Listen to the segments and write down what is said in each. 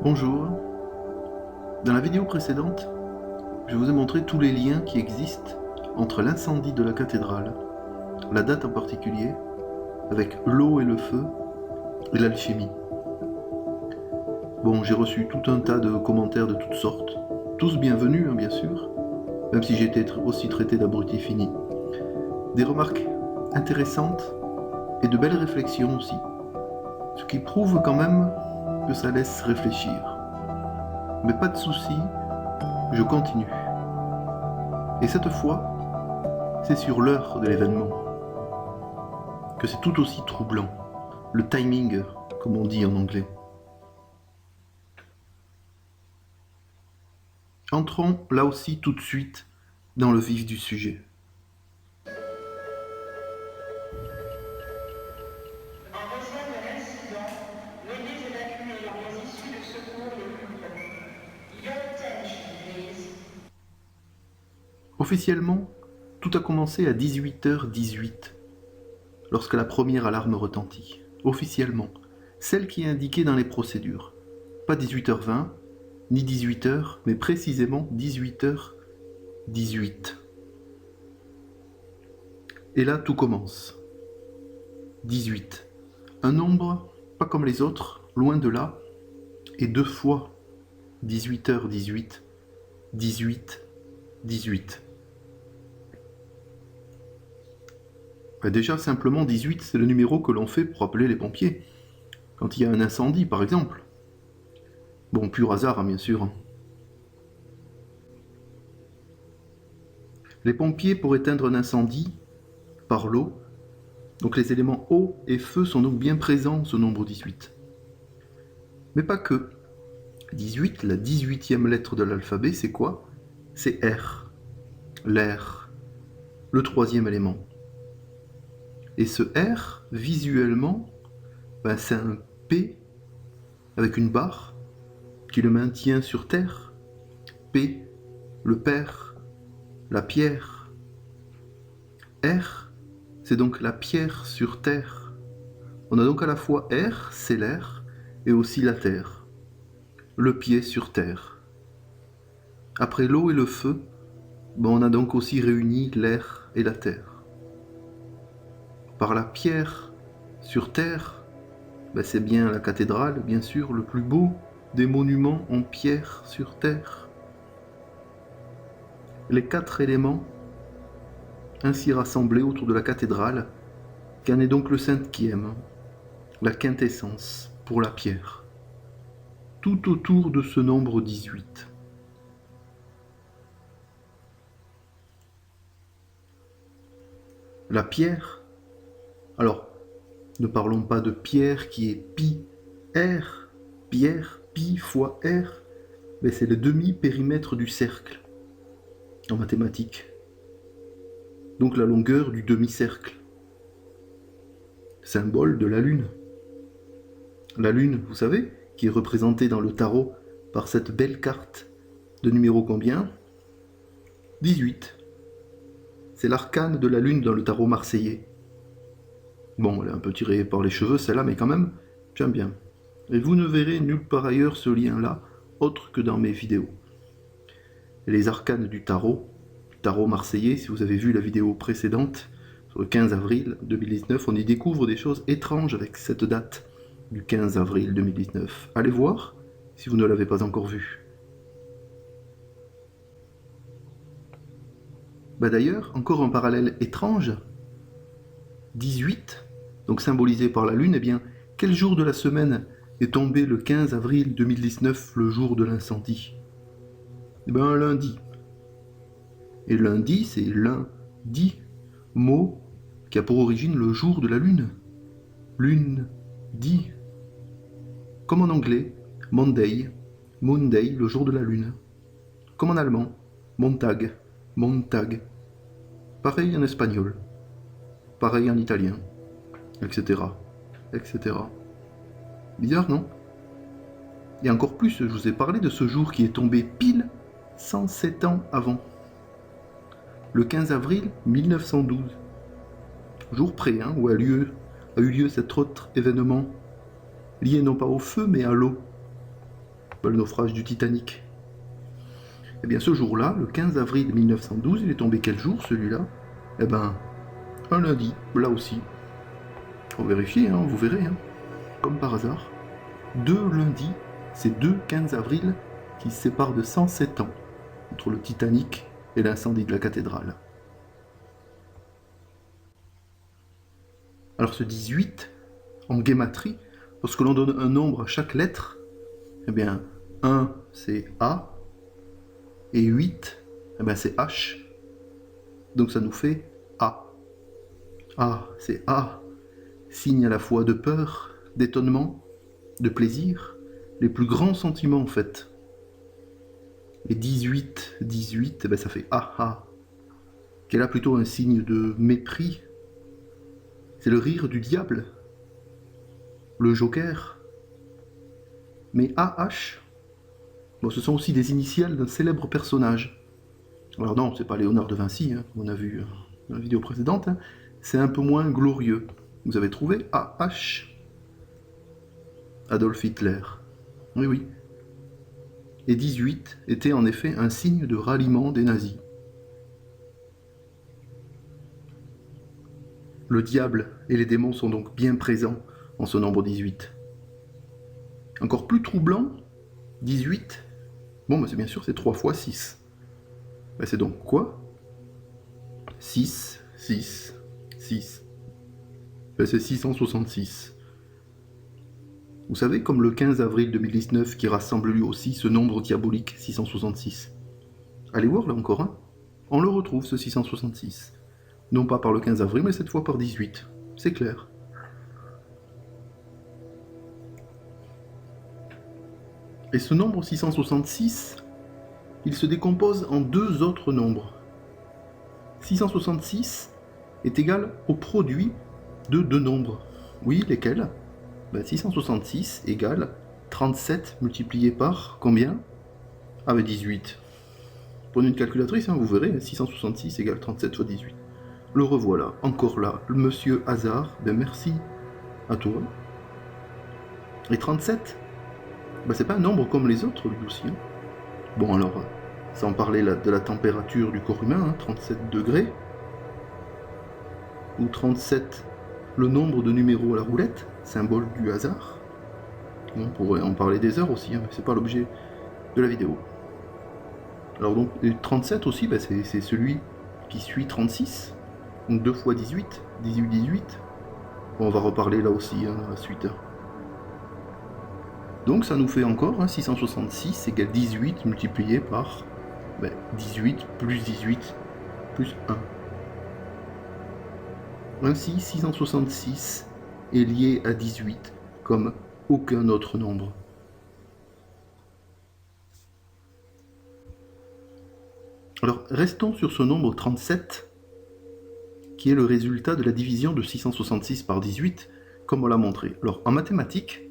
Bonjour. Dans la vidéo précédente, je vous ai montré tous les liens qui existent entre l'incendie de la cathédrale, la date en particulier, avec l'eau et le feu et l'alchimie. Bon, j'ai reçu tout un tas de commentaires de toutes sortes, tous bienvenus bien sûr, même si j'ai été aussi traité d'abruti fini. Des remarques intéressantes et de belles réflexions aussi, ce qui prouve quand même que ça laisse réfléchir. Mais pas de soucis, je continue. Et cette fois, c'est sur l'heure de l'événement que c'est tout aussi troublant. Le timing, comme on dit en anglais. Entrons là aussi tout de suite dans le vif du sujet. En raison de l'incident, veuillez évacuer les issues de secours les plus proches. Your attention, please. Officiellement, tout a commencé à 18h18, lorsque la première alarme retentit. Officiellement, celle qui est indiquée dans les procédures. Pas 18h20, ni 18h, mais précisément 18h18. Et là, tout commence. 18. Un nombre pas comme les autres, loin de là, et deux fois 18h18, 18, 18. Déjà, simplement 18, c'est le numéro que l'on fait pour appeler les pompiers. Quand il y a un incendie, par exemple. Bon, pur hasard, hein, bien sûr. Les pompiers, pour éteindre un incendie, par l'eau, donc les éléments eau et feu sont donc bien présents, ce nombre 18. Mais pas que. 18, la 18e lettre de l'alphabet, c'est quoi? C'est R. L'air. Le troisième élément. Et ce R, visuellement, c'est un P avec une barre qui le maintient sur terre. P, le père, la pierre. R, c'est donc la pierre sur terre. On a donc à la fois R, c'est l'air, et aussi la terre. Le pied sur terre. Après l'eau et le feu, on a donc aussi réuni l'air et la terre. Par la pierre sur terre, c'est bien la cathédrale, bien sûr, le plus beau des monuments en pierre sur terre. Les quatre éléments ainsi rassemblés autour de la cathédrale, qui en est donc le cinquième, la quintessence pour la pierre. Tout autour de ce nombre 18. La pierre, alors, ne parlons pas de pierre qui est pi, r, pierre, pi fois r, mais c'est le demi-périmètre du cercle en mathématiques. Donc la longueur du demi-cercle. Symbole de la Lune. La Lune, vous savez, qui est représentée dans le tarot par cette belle carte de numéro combien? 18. C'est l'arcane de la Lune dans le tarot marseillais. Bon, elle est un peu tirée par les cheveux celle-là, mais quand même, j'aime bien. Et vous ne verrez nulle part ailleurs ce lien-là, autre que dans mes vidéos. Et les arcanes du tarot marseillais, si vous avez vu la vidéo précédente, sur le 15 avril 2019, on y découvre des choses étranges avec cette date du 15 avril 2019. Allez voir, si vous ne l'avez pas encore vu. D'ailleurs, encore un parallèle étrange, 18, donc symbolisé par la Lune, quel jour de la semaine est tombé le 15 avril 2019, le jour de l'incendie? Un lundi. Et lundi, c'est lundi, mot qui a pour origine le jour de la Lune. Lune, dit. Comme en anglais, Monday, Monday, le jour de la Lune. Comme en allemand, Montag, Montag. Pareil en espagnol. Pareil en italien, etc. etc. Bizarre, non? Et encore plus, je vous ai parlé de ce jour qui est tombé pile 107 ans avant. Le 15 avril 1912. Jour près, où a eu lieu cet autre événement, lié non pas au feu mais à l'eau. le naufrage du Titanic. Eh bien ce jour-là, le 15 avril 1912, il est tombé quel jour celui-là? Eh ben, un lundi, là aussi. Faut vérifier, hein, vous verrez, hein. Comme par hasard. 2 lundis, c'est 2 15 avril qui se séparent de 107 ans entre le Titanic et l'incendie de la cathédrale. Alors ce 18, en guématrie, lorsque l'on donne un nombre à chaque lettre, eh bien 1 c'est A, et 8, eh bien, c'est H. Donc ça nous fait A. A, c'est A, signe à la fois de peur, d'étonnement, de plaisir, les plus grands sentiments en fait. Et 18, eh bien, ça fait A, qui est là plutôt un signe de mépris. C'est le rire du diable, le joker. Mais AH, bon, ce sont aussi des initiales d'un célèbre personnage. Alors non, c'est pas Léonard de Vinci, hein, on a vu dans la vidéo précédente, hein. C'est un peu moins glorieux. Vous avez trouvé AH, Adolf Hitler. Oui, oui. Et 18 était en effet un signe de ralliement des nazis. Le diable et les démons sont donc bien présents en ce nombre 18. Encore plus troublant, 18, bon, bah c'est bien sûr, c'est 3 fois 6. Bah c'est donc quoi? 6, 6, 6. Bah c'est 666. Vous savez, comme le 15 avril 2019 qui rassemble lui aussi ce nombre diabolique 666. Allez voir là encore, hein. On le retrouve ce 666. Non pas par le 15 avril, mais cette fois par 18. C'est clair. Et ce nombre 666, il se décompose en 2 autres nombres. 666 est égal au produit de 2 nombres. Oui, lesquels? 666 égale 37 multiplié par combien? Ah, 18. Prenez une calculatrice, hein, vous verrez, 666 égale 37 fois 18. Le revoilà, encore là, le monsieur Hasard, merci à toi. Et 37, c'est pas un nombre comme les autres, lui aussi. Hein. Bon, alors, sans parler de la température du corps humain, hein, 37 degrés, ou 37, le nombre de numéros à la roulette, symbole du hasard. On pourrait en parler des heures aussi, hein, mais c'est pas l'objet de la vidéo. Alors donc, 37 aussi, c'est celui qui suit 36, donc 2 fois 18, 18, 18. Bon, on va reparler là aussi, hein, dans la suite. Donc ça nous fait encore 666 égale 18 multiplié par 18 plus 18 plus 1. Ainsi, 666 est lié à 18 comme aucun autre nombre. Alors restons sur ce nombre 37 qui est le résultat de la division de 666 par 18 comme on l'a montré. Alors en mathématiques,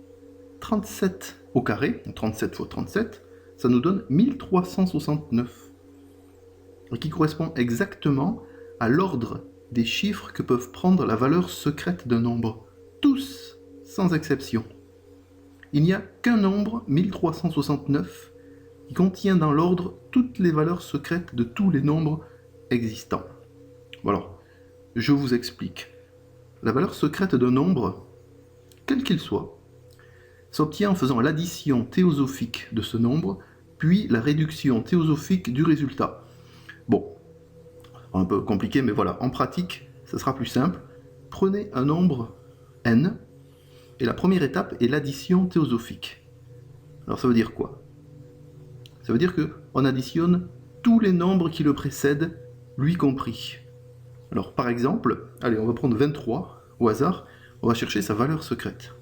37 au carré, 37 fois 37, ça nous donne 1369, et qui correspond exactement à l'ordre des chiffres que peuvent prendre la valeur secrète d'un nombre, tous, sans exception. Il n'y a qu'un nombre, 1369, qui contient dans l'ordre toutes les valeurs secrètes de tous les nombres existants. Voilà, je vous explique. La valeur secrète d'un nombre, quel qu'il soit, s'obtient en faisant l'addition théosophique de ce nombre, puis la réduction théosophique du résultat. Bon, un peu compliqué, mais voilà, en pratique, ça sera plus simple. Prenez un nombre n, et la première étape est l'addition théosophique. Alors ça veut dire quoi? Ça veut dire qu'on additionne tous les nombres qui le précèdent, lui compris. Alors par exemple, allez, on va prendre 23 au hasard, on va chercher sa valeur secrète.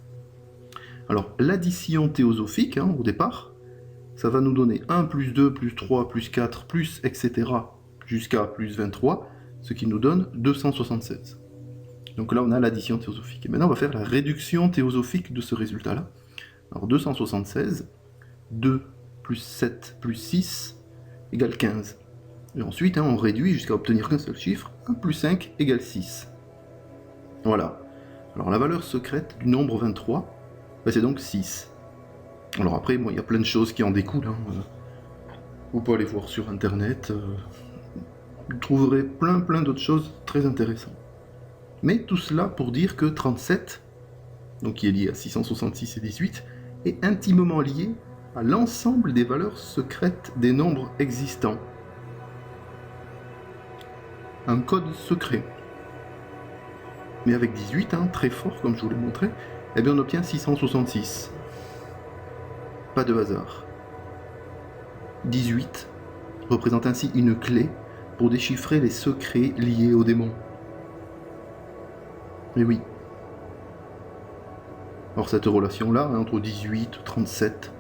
Alors, l'addition théosophique, hein, au départ, ça va nous donner 1 plus 2 plus 3 plus 4 plus etc. jusqu'à plus 23, ce qui nous donne 276. Donc là, on a l'addition théosophique. Et maintenant, on va faire la réduction théosophique de ce résultat-là. Alors, 276, 2 plus 7 plus 6 égale 15. Et ensuite, hein, on réduit jusqu'à obtenir qu'un seul chiffre, 1 plus 5 égale 6. Voilà. Alors, la valeur secrète du nombre 23, c'est donc 6. Alors après, bon, il y a plein de choses qui en découlent. Hein. Vous pouvez aller voir sur internet. Vous trouverez plein d'autres choses très intéressantes. Mais tout cela pour dire que 37, donc qui est lié à 666 et 18, est intimement lié à l'ensemble des valeurs secrètes des nombres existants. Un code secret. Mais avec 18, hein, très fort comme je vous l'ai montré, eh bien on obtient 666. Pas de hasard. 18 représente ainsi une clé pour déchiffrer les secrets liés aux démons. Et oui. Alors cette relation-là, hein, entre 18, 37,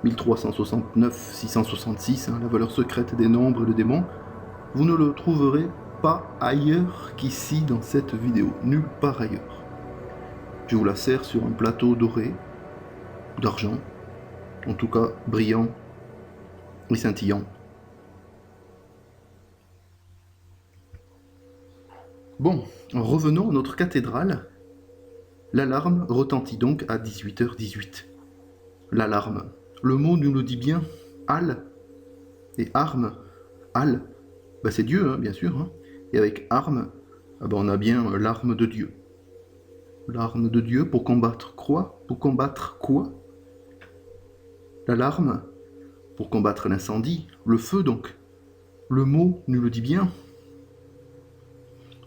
1369, 666, hein, la valeur secrète des nombres et le démon, vous ne le trouverez pas ailleurs qu'ici dans cette vidéo, nulle part ailleurs. Je vous la sers sur un plateau doré, ou d'argent, en tout cas brillant et scintillant. Bon, revenons à notre cathédrale. L'alarme retentit donc à 18h18. L'alarme, le mot nous le dit bien, Al, et arme, Al, ben c'est Dieu, hein, bien sûr, hein. Et avec arme, ben on a bien l'arme de Dieu. L'arme de Dieu pour combattre quoi? Pour combattre quoi? L'alarme, pour combattre l'incendie, le feu donc. Le mot nous le dit bien.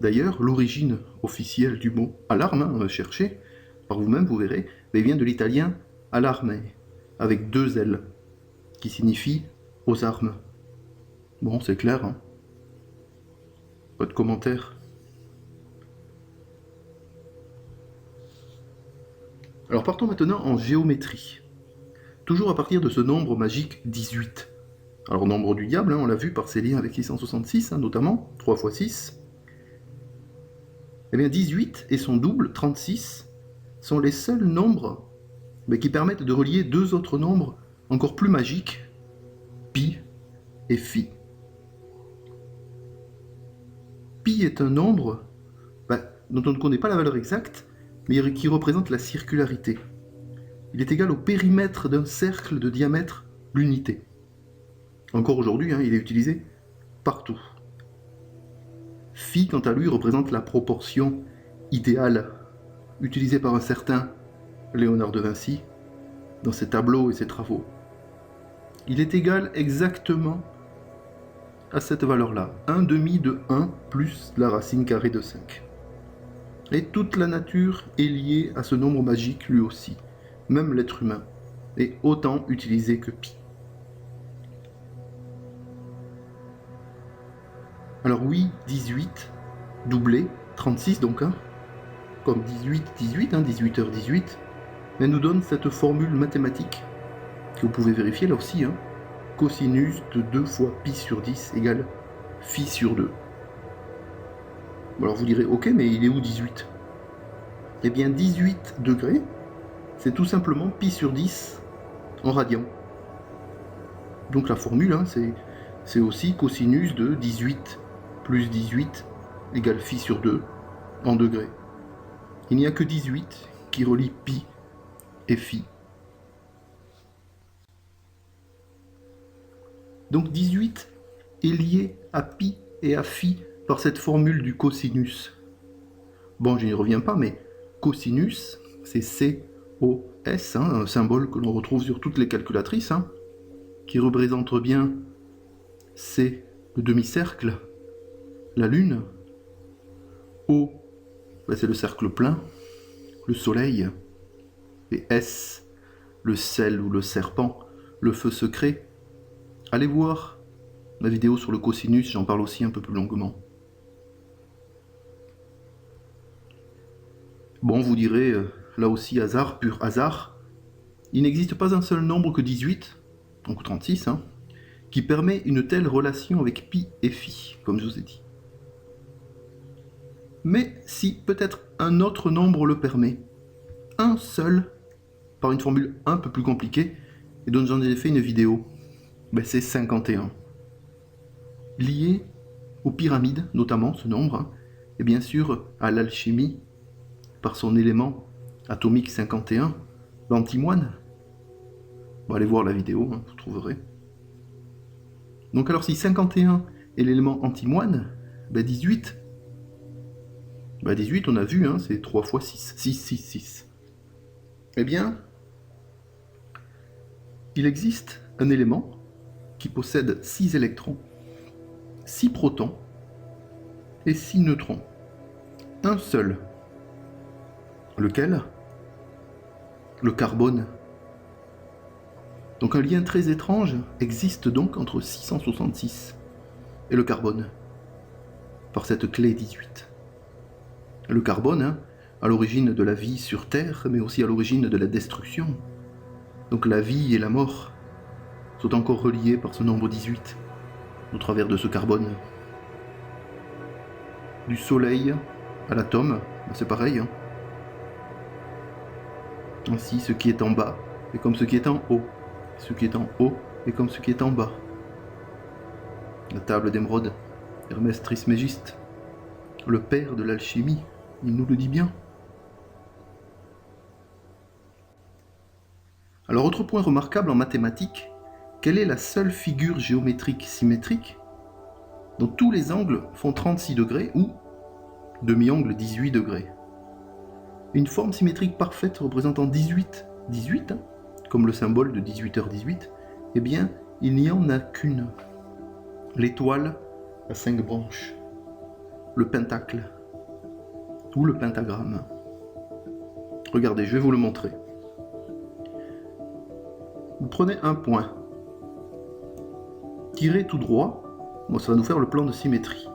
D'ailleurs, l'origine officielle du mot alarme, hein, cherchez par vous-même, vous verrez, mais vient de l'italien alarme, avec 2 L, qui signifie aux armes. Bon, c'est clair, hein. Pas de commentaires. Alors partons maintenant en géométrie. Toujours à partir de ce nombre magique 18. Alors nombre du diable, hein, on l'a vu par ses liens avec 666, hein, notamment, 3 x 6. Eh bien 18 et son double, 36, sont les seuls nombres qui permettent de relier 2 autres nombres encore plus magiques, pi et phi. Pi est un nombre dont on ne connaît pas la valeur exacte, mais qui représente la circularité. Il est égal au périmètre d'un cercle de diamètre, l'unité. Encore aujourd'hui, hein, il est utilisé partout. Phi, quant à lui, représente la proportion idéale, utilisée par un certain Léonard de Vinci dans ses tableaux et ses travaux. Il est égal exactement à cette valeur-là, 1/2 de 1 plus la racine carrée de 5. Et toute la nature est liée à ce nombre magique lui aussi, même l'être humain est autant utilisé que pi. Alors oui, 18, doublé, 36 donc, hein, comme 18, 18, hein, 18h18, mais nous donne cette formule mathématique, que vous pouvez vérifier là aussi, hein, cosinus de 2 fois pi sur 10 égale phi sur 2. Alors vous direz, ok, mais il est où 18? Eh bien 18 degrés, c'est tout simplement pi sur 10 en radian. Donc la formule, hein, c'est aussi cosinus de 18 plus 18 égale phi sur 2 en degrés. Il n'y a que 18 qui relie pi et phi. Donc 18 est lié à pi et à phi par cette formule du cosinus. Bon, je n'y reviens pas, mais cosinus, c'est COS, hein, un symbole que l'on retrouve sur toutes les calculatrices, hein, qui représente bien C, le demi-cercle, la Lune, O, c'est le cercle plein, le Soleil, et S, le sel ou le serpent, le feu secret. Allez voir la vidéo sur le cosinus, j'en parle aussi un peu plus longuement. Bon, vous direz, là aussi hasard, pur hasard, il n'existe pas un seul nombre que 18, donc 36, hein, qui permet une telle relation avec pi et phi, comme je vous ai dit. Mais si peut-être un autre nombre le permet, un seul, par une formule un peu plus compliquée, et dont j'en ai fait une vidéo, c'est 51. Lié aux pyramides, notamment ce nombre, hein, et bien sûr à l'alchimie, par son élément atomique 51, l'antimoine. Bon, allez voir la vidéo, hein, vous trouverez. Donc alors si 51 est l'élément antimoine, 18, 18 on a vu, hein, c'est 3 fois 6, 6, 6, 6. Eh bien, il existe un élément qui possède 6 électrons, 6 protons et 6 neutrons. Un seul. Lequel? Le carbone. Donc un lien très étrange existe donc entre 666 et le carbone, par cette clé 18. Le carbone, hein, à l'origine de la vie sur Terre, mais aussi à l'origine de la destruction. Donc la vie et la mort sont encore reliés par ce nombre 18, au travers de ce carbone. Du soleil à l'atome, c'est pareil. Hein. Ainsi, ce qui est en bas est comme ce qui est en haut. Ce qui est en haut est comme ce qui est en bas. La table d'émeraude, Hermès Trismégiste, le père de l'alchimie, il nous le dit bien. Alors, autre point remarquable en mathématiques, quelle est la seule figure géométrique symétrique dont tous les angles font 36 degrés ou demi-angle 18 degrés? Une forme symétrique parfaite représentant 18, 18, hein, comme le symbole de 18h18, eh bien, il n'y en a qu'une. L'étoile à 5 branches. Le pentacle. Ou le pentagramme. Regardez, je vais vous le montrer. Vous prenez un point. Tirez tout droit. Bon, ça va nous faire le plan de symétrie.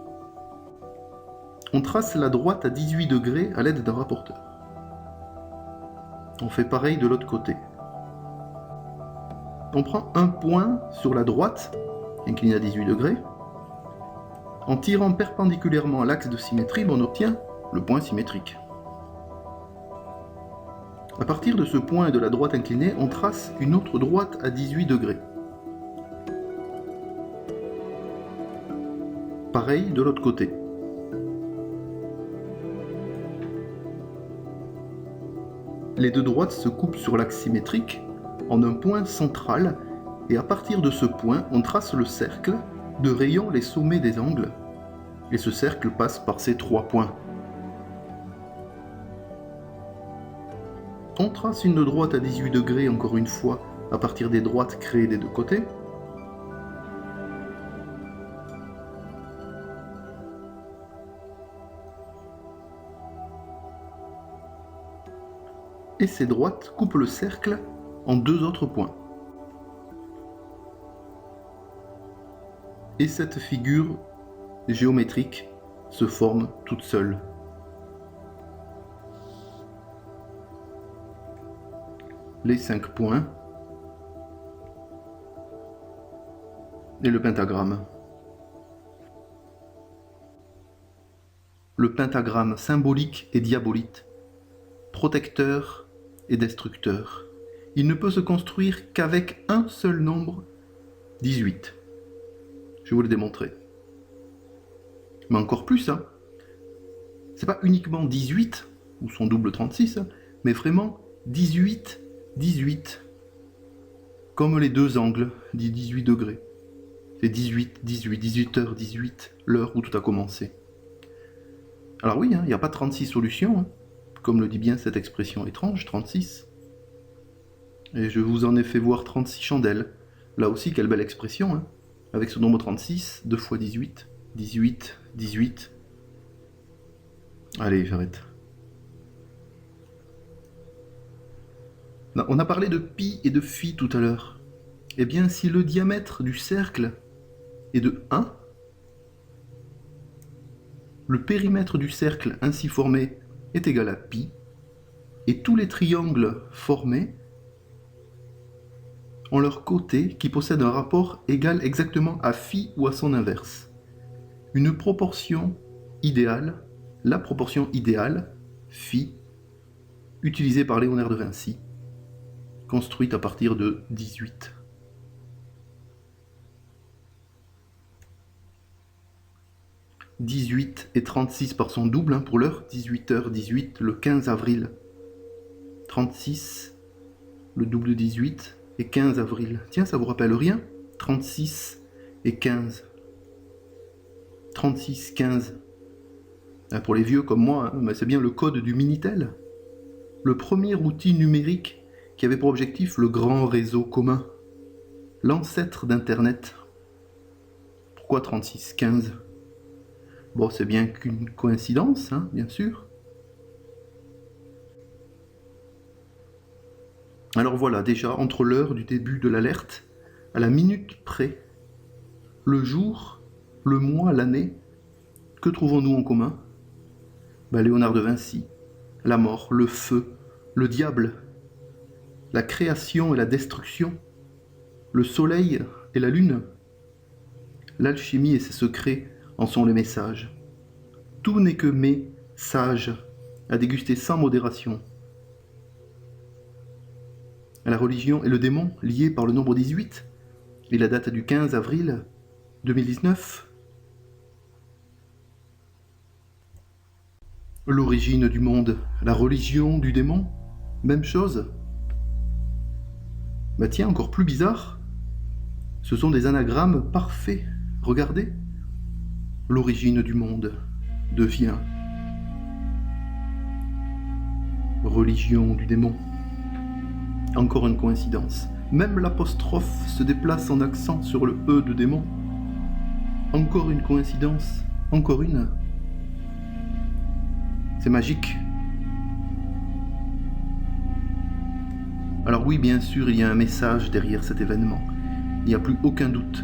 On trace la droite à 18 degrés à l'aide d'un rapporteur. On fait pareil de l'autre côté. On prend un point sur la droite, incliné à 18 degrés. En tirant perpendiculairement à l'axe de symétrie, on obtient le point symétrique. À partir de ce point et de la droite inclinée, on trace une autre droite à 18 degrés. Pareil de l'autre côté. Les deux droites se coupent sur l'axe symétrique en un point central, et à partir de ce point, on trace le cercle de rayant les sommets des angles, et ce cercle passe par ces 3 points. On trace une droite à 18 degrés, encore une fois, à partir des droites créées des deux côtés. Et ces droites coupent le cercle en 2 autres points. Et cette figure géométrique se forme toute seule. Les 5 points et le pentagramme. Le pentagramme symbolique et diabolite, protecteur et destructeur. Il ne peut se construire qu'avec un seul nombre, 18. Je vais vous le démontrer. Mais encore plus, hein. C'est pas uniquement 18, ou son double 36, hein, mais vraiment 18, 18. Comme les deux angles, dit 18 degrés. C'est 18, 18, 18h18, l'heure où tout a commencé. Alors oui, il n'y a pas 36 solutions, hein, comme le dit bien cette expression étrange, 36. Et je vous en ai fait voir 36 chandelles. Là aussi, quelle belle expression, hein. Avec ce nombre 36, 2 fois 18, 18, 18. Allez, j'arrête. On a parlé de pi et de phi tout à l'heure. Eh bien, si le diamètre du cercle est de 1, le périmètre du cercle ainsi formé est égal à pi, et tous les triangles formés ont leur côté qui possède un rapport égal exactement à phi ou à son inverse. Une proportion idéale, la proportion idéale, phi, utilisée par Léonard de Vinci, construite à partir de 18. « 18 et 36 par son double, hein, pour l'heure, 18h18, le 15 avril. 36, le double de 18, et 15 avril. Tiens, ça vous rappelle rien? 36 et 15. 36, 15. Pour les vieux comme moi, hein, c'est bien le code du Minitel. Le premier outil numérique qui avait pour objectif le grand réseau commun. L'ancêtre d'Internet. Pourquoi 36, 15? Bon, c'est bien qu'une coïncidence, hein, bien sûr. Alors voilà, déjà, entre l'heure du début de l'alerte, à la minute près, le jour, le mois, l'année, que trouvons-nous en commun? Léonard de Vinci, la mort, le feu, le diable, la création et la destruction, le soleil et la lune. L'alchimie et ses secrets en sont les messages. Tout n'est que mets sage, à déguster sans modération. La religion et le démon, liés par le nombre 18, et la date du 15 avril 2019. L'origine du monde, la religion du démon, même chose. Tiens, encore plus bizarre, ce sont des anagrammes parfaits. Regardez, l'origine du monde devient religion du démon. Encore une coïncidence. Même l'apostrophe se déplace en accent sur le E de démon. Encore une coïncidence. Encore une. C'est magique. Alors oui, bien sûr, il y a un message derrière cet événement. Il n'y a plus aucun doute.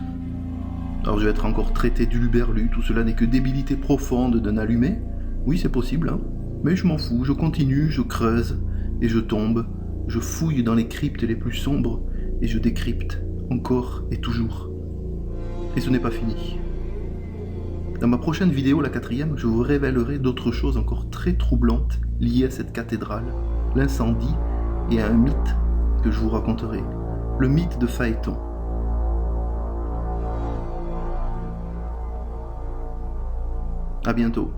Alors je vais être encore traité d'uluberlu, tout cela n'est que débilité profonde d'un allumé. Oui, c'est possible, hein. Mais je m'en fous, je continue, je creuse, et je tombe. Je fouille dans les cryptes les plus sombres, et je décrypte, encore et toujours. Et ce n'est pas fini. Dans ma prochaine vidéo, la 4e, je vous révélerai d'autres choses encore très troublantes liées à cette cathédrale, l'incendie et à un mythe que je vous raconterai. Le mythe de Phaéton. À bientôt.